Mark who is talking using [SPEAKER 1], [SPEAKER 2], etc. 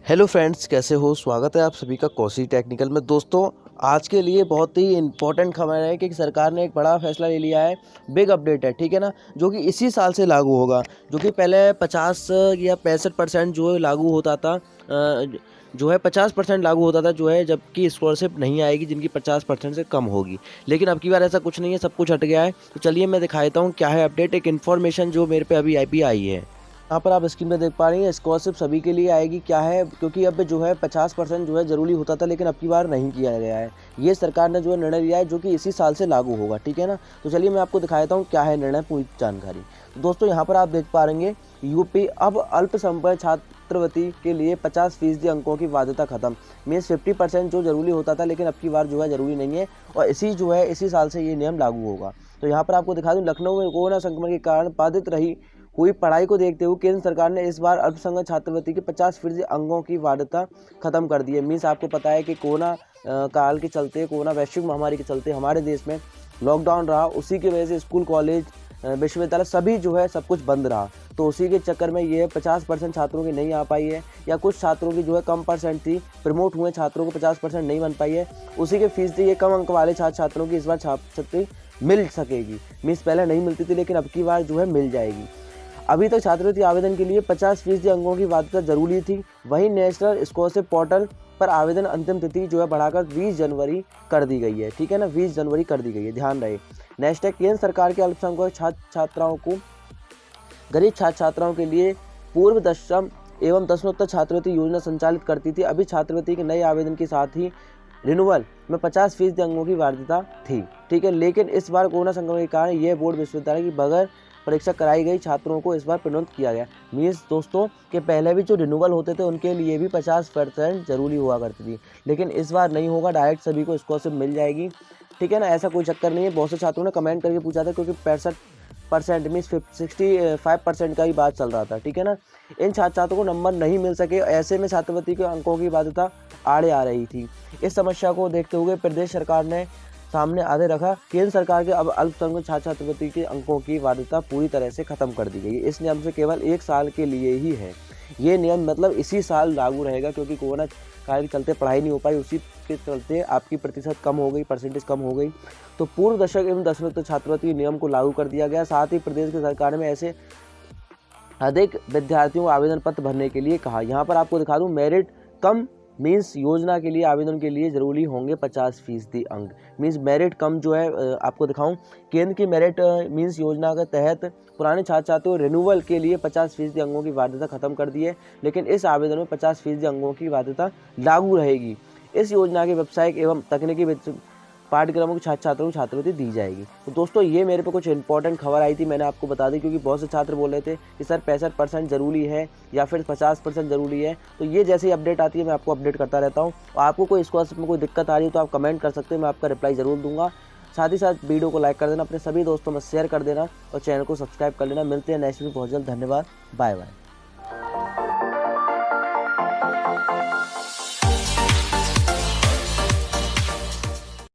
[SPEAKER 1] Hello friends, कैसे हो। स्वागत है आप सभी का कौशी टेक्निकल में। दोस्तों, आज के लिए बहुत ही इम्पोर्टेंट खबर है कि सरकार ने एक बड़ा फैसला ले लिया है। बिग अपडेट है, ठीक है ना, जो कि इसी साल से लागू होगा। जो कि पहले 50 या 65% जो है लागू होता था, जो है 50% लागू होता था, जो है जबकि स्कॉलरशिप नहीं आएगी जिनकी 50% से कम होगी। लेकिन अब की बार ऐसा कुछ नहीं है, सब कुछ हट गया है। तो चलिए मैं दिखा देता हूँ क्या है अपडेट। एक इन्फॉर्मेशन जो मेरे पे अभी आई है। यहाँ पर आप स्क्रीन पे देख पा रही हैं, स्कॉलरशिप सभी के लिए आएगी। क्या है, क्योंकि अब जो है 50% जो है ज़रूरी होता था, लेकिन अब की बार नहीं किया गया है। ये सरकार ने जो है निर्णय लिया है, जो कि इसी साल से लागू होगा, ठीक है ना। तो चलिए मैं आपको दिखा देता हूँ क्या है निर्णय, पूरी जानकारी। तो दोस्तों, यहाँ पर आप देख पा रहे हैं, यूपी अब अल्पसंख्यक छात्रवृत्ति के लिए 50% अंकों की बाध्यता खत्म। मीन्स 50% जो जरूरी होता था, लेकिन अब की बार जो है जरूरी नहीं है, और इसी साल से ये नियम लागू होगा। तो यहाँ पर आपको दिखा दूँ, लखनऊ में कोरोना संक्रमण के कारण बाधित रही हुई पढ़ाई को देखते हुए केंद्र सरकार ने इस बार अल्पसंख्यक छात्रवृत्ति के 50% अंकों की बाध्यता खत्म कर दी है। मीन्स आपको पता है कि कोरोना काल के चलते, कोरोना वैश्विक महामारी के चलते हमारे देश में लॉकडाउन रहा। उसी की वजह से स्कूल, कॉलेज, विश्वविद्यालय सभी जो है सब कुछ बंद रहा। तो उसी के चक्कर में ये 50% छात्रों की नहीं आ पाई है, या कुछ छात्रों की जो है कम परसेंट थी, प्रमोट हुए छात्रों को 50% नहीं बन पाई है। उसी के फीस ये कम अंक वाले छात्रों की इस बार छात्रवृत्ति मिल सकेगी। मीन्स पहले नहीं मिलती थी, लेकिन अब की बार जो है मिल जाएगी। अभी तक छात्रवृत्ति आवेदन के लिए 50% अंकों की बाध्यता जरूरी थी। वहीं नेशनल स्कॉलरशिप पोर्टल पर आवेदन अंतिम तिथि जो है बढ़ाकर 20 जनवरी कर दी गई है, ठीक है ना। 20 जनवरी कर दी गई है, ध्यान रहे। नेक्स्ट है, केंद्र सरकार के अल्पसंख्यक छात्राओं को, गरीब छात्राओं के लिए पूर्व दशम एवं दशमोत्तर छात्रवृत्ति योजना संचालित करती थी। अभी छात्रवृत्ति के नए आवेदन के साथ ही रिन्यूअल में 50% अंकों की बाध्यता थी, ठीक है। लेकिन इस बार कोरोना संक्रमण के कारण यह बोर्ड विश्वविद्यालय की बगैर परीक्षा कराई गई छात्रों को इस बार प्रोन्नत किया गया। मीन्स दोस्तों, कि पहले भी जो रिन्यूअल होते थे उनके लिए भी 50% जरूरी हुआ करती थी, लेकिन इस बार नहीं होगा। डायरेक्ट सभी को स्कॉलरशिप मिल जाएगी, ठीक है ना। ऐसा कोई चक्कर नहीं है। बहुत से छात्रों ने कमेंट करके पूछा था, क्योंकि 65% मीन्स 65% का ही बात चल रहा था, ठीक है ना। इन छात्रों को नंबर नहीं मिल सके, ऐसे में छात्रवृत्ति के अंकों की बाध्यता आड़े आ रही थी। इस समस्या को देखते हुए प्रदेश सरकार ने सामने आगे रखा। केंद्र सरकार के अब अल्पसंख्यक छात्रवृत्ति के अंकों की बाध्यता पूरी तरह से खत्म कर दी गई है। इस नियम से केवल 1 साल के लिए ही है ये नियम, मतलब इसी साल लागू रहेगा, क्योंकि कोरोना काल के चलते पढ़ाई नहीं हो पाई, उसी के चलते आपकी प्रतिशत कम हो गई, परसेंटेज कम हो गई। तो पूर्व दशक एवं दशमोत्तर छात्रवृत्ति नियम को लागू कर दिया गया। साथ ही प्रदेश की सरकार में ऐसे अधिक विद्यार्थियों को आवेदन पत्र भरने के लिए कहा। यहाँ पर आपको दिखा दूँ, मेरिट कम मीन्स योजना के लिए आवेदन के लिए जरूरी होंगे 50% अंक। मीन्स मेरिट कम जो है, आपको दिखाऊं, केंद्र की मेरिट मीन्स योजना के तहत पुराने छात्रों रिन्यूअल के लिए 50% अंकों की बाध्यता खत्म कर दी है, लेकिन इस आवेदन में 50% अंकों की बाध्यता लागू रहेगी। इस योजना की वेबसाइट एवं तकनीकी पाठ्यक्रमों के छात्रों को छात्रवृत्ति दी जाएगी। तो दोस्तों, ये मेरे पे कुछ इंपॉर्टेंट खबर आई थी, मैंने आपको बता दी, क्योंकि बहुत से छात्र बोल रहे थे कि सर 65% जरूरी है या फिर 50% जरूरी है। तो ये जैसी अपडेट आती है मैं आपको अपडेट करता रहता हूँ। और आपको कोई स्कॉलरशिप में कोई दिक्कत आ रही है तो आप कमेंट कर सकते हैं, मैं आपका रिप्लाई जरूर दूंगा। साथ ही साथ वीडियो को लाइक कर देना, अपने सभी दोस्तों में शेयर कर देना, और चैनल को सब्सक्राइब कर लेना। मिलते हैं नेक्स्ट वीडियो, बहुत जल्द। धन्यवाद, बाय बाय।